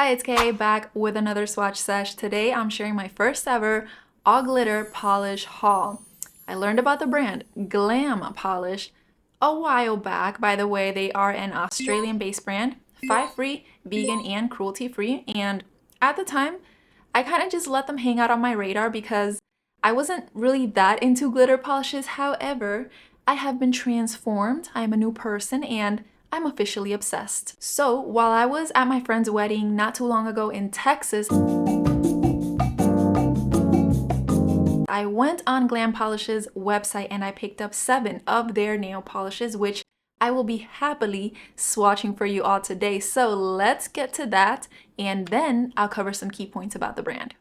Hi, it's Kay back with another swatch sesh. Today I'm sharing my first ever all glitter polish haul. I learned about the brand Glam Polish a while back. By the way, they are an Australian-based brand, 5-free, vegan, and cruelty-free. And at the time, I kind of just let them hang out on my radar because I wasn't really that into glitter polishes. However, I have been transformed. I am a new person and I'm officially obsessed. So while I was at my friend's wedding not too long ago in Texas, I went on Glam Polish's website and I picked up 7 of their nail polishes, which I will be happily swatching for you all today. So let's get to that and then I'll cover some key points about the brand.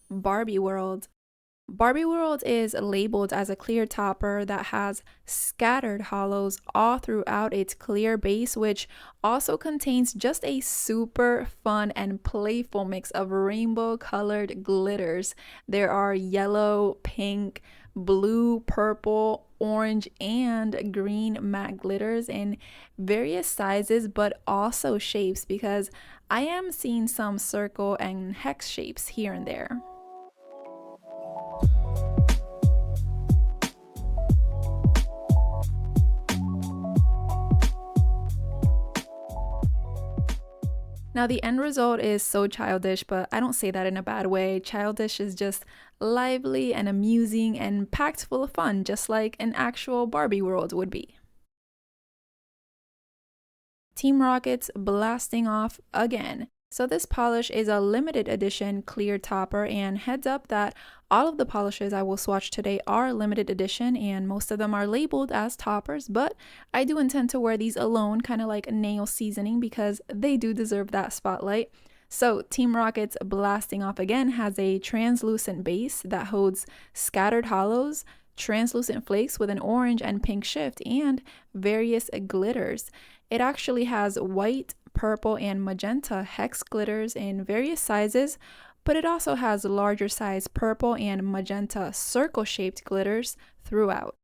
Barbie World. Barbie World is labeled as a clear topper that has scattered hollows all throughout its clear base, which also contains just a super fun and playful mix of rainbow colored glitters. There are yellow, pink, blue, purple, orange, and green matte glitters in various sizes but also shapes, because I am seeing some circle and hex shapes here and there. Now, the end result is so childish, but I don't say that in a bad way. Childish is just lively and amusing and packed full of fun, just like an actual Barbie world would be. Team Rocket's blasting off again. So this polish is a limited edition clear topper, and heads up that all of the polishes I will swatch today are limited edition and most of them are labeled as toppers, but I do intend to wear these alone, kind of like nail seasoning, because they do deserve that spotlight. So Team Rocket's blasting off again has a translucent base that holds scattered hollows, translucent flakes with an orange and pink shift, and various glitters. It actually has white, purple, and magenta hex glitters in various sizes, but it also has larger size purple and magenta circle-shaped glitters throughout.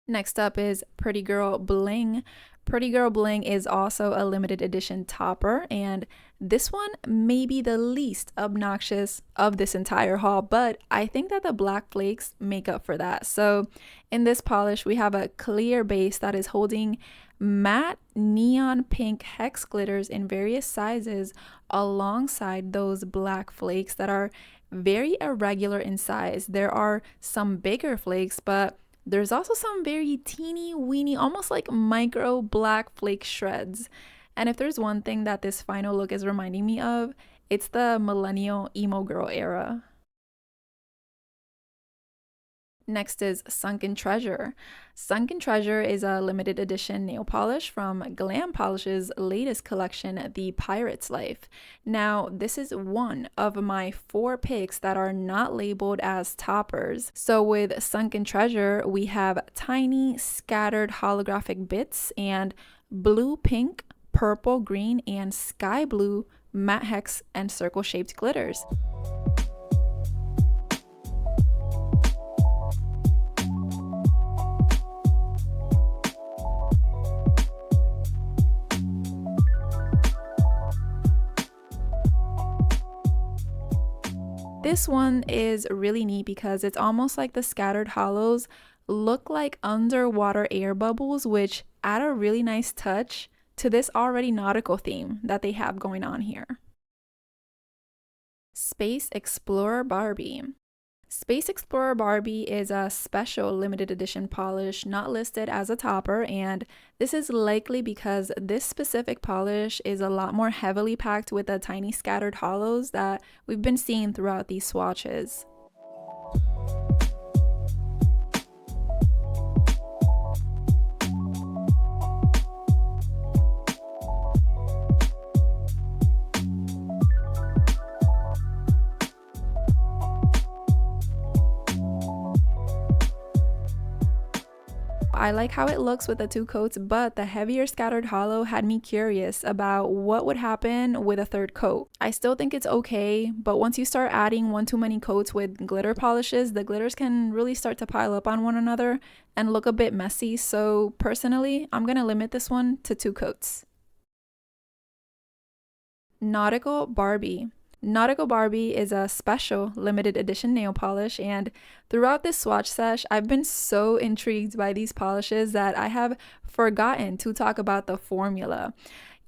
Next up is Pretty Girl Bling. Pretty Girl Bling is also a limited edition topper, and this one may be the least obnoxious of this entire haul, but I think that the black flakes make up for that. So in this polish, we have a clear base that is holding matte neon pink hex glitters in various sizes alongside those black flakes that are very irregular in size. There are some bigger flakes, but there's also some very teeny weeny, almost like micro black flake shreds. And if there's one thing that this final look is reminding me of, it's the millennial emo girl era. Next is Sunken Treasure. Sunken Treasure is a limited edition nail polish from Glam Polish's latest collection, The Pirate's Life. Now, this is one of my 4 picks that are not labeled as toppers. So with Sunken Treasure, we have tiny scattered holographic bits and blue, pink, purple, green, and sky blue matte hex and circle shaped glitters. This one is really neat because it's almost like the scattered hollows look like underwater air bubbles, which add a really nice touch to this already nautical theme that they have going on here. Space Explorer Barbie. Space Explorer Barbie is a special limited edition polish not listed as a topper, and this is likely because this specific polish is a lot more heavily packed with the tiny scattered hollows that we've been seeing throughout these swatches. I like how it looks with the 2 coats, but the heavier scattered hollow had me curious about what would happen with a 3rd coat. I still think it's okay, but once you start adding one too many coats with glitter polishes, the glitters can really start to pile up on one another and look a bit messy. So personally, I'm gonna limit this one to 2 coats. Nautical Barbie. Nautical Barbie is a special limited edition nail polish, and throughout this swatch sesh, I've been so intrigued by these polishes that I have forgotten to talk about the formula.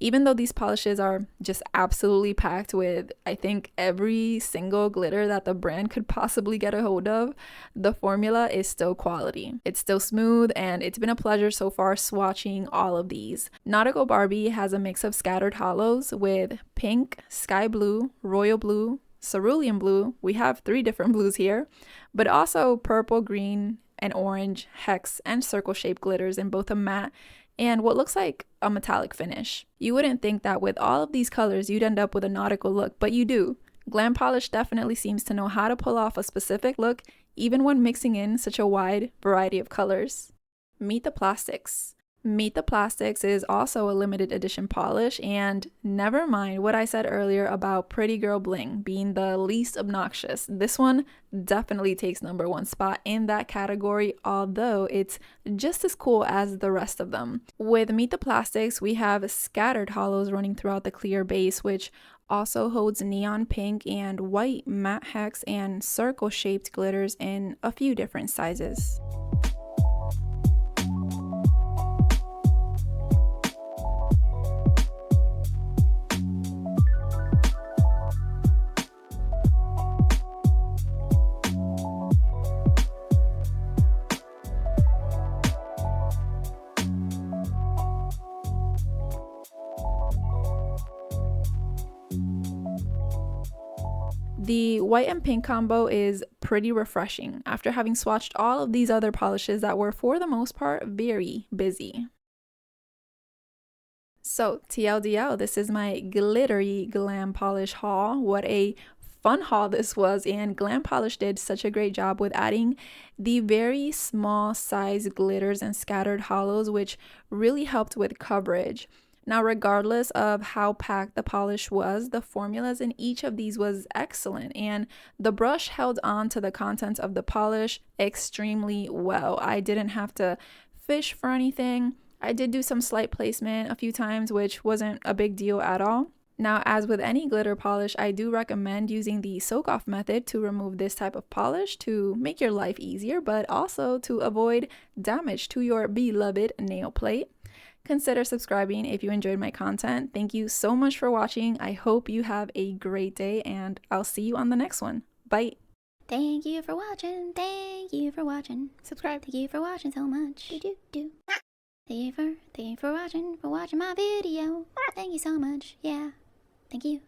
Even though these polishes are just absolutely packed with, I think, every single glitter that the brand could possibly get a hold of, the formula is still quality. It's still smooth, and it's been a pleasure so far swatching all of these. Nautical Barbie has a mix of scattered hollows with pink, sky blue, royal blue, cerulean blue. We have 3 different blues here, but also purple, green, and orange, hex, and circle-shaped glitters in both a matte and what looks like a metallic finish. You wouldn't think that with all of these colors you'd end up with a nautical look, but you do. Glam Polish definitely seems to know how to pull off a specific look, even when mixing in such a wide variety of colors. Meet the Plastics. Meet the Plastics is also a limited edition polish, and never mind what I said earlier about Pretty Girl Bling being the least obnoxious. This one definitely takes #1 spot in that category, although it's just as cool as the rest of them. With Meet the Plastics, we have scattered hollows running throughout the clear base, which also holds neon pink and white matte hex and circle-shaped glitters in a few different sizes. The white and pink combo is pretty refreshing after having swatched all of these other polishes that were for the most part very busy. So TLDL, this is my glittery glam polish haul. What a fun haul this was, and Glam Polish did such a great job with adding the very small size glitters and scattered hollows, which really helped with coverage. Now, regardless of how packed the polish was, the formulas in each of these was excellent, and the brush held on to the contents of the polish extremely well. I didn't have to fish for anything. I did do some slight placement a few times, which wasn't a big deal at all. Now, as with any glitter polish, I do recommend using the soak-off method to remove this type of polish to make your life easier, but also to avoid damage to your beloved nail plate. Consider subscribing if you enjoyed my content. Thank you so much for watching. I hope you have a great day, and I'll see you on the next one. Bye. Thank you for watching. Thank you for watching. Subscribe. Thank you for watching so much. Thank you for watching my video. Thank you so much. Yeah. Thank you.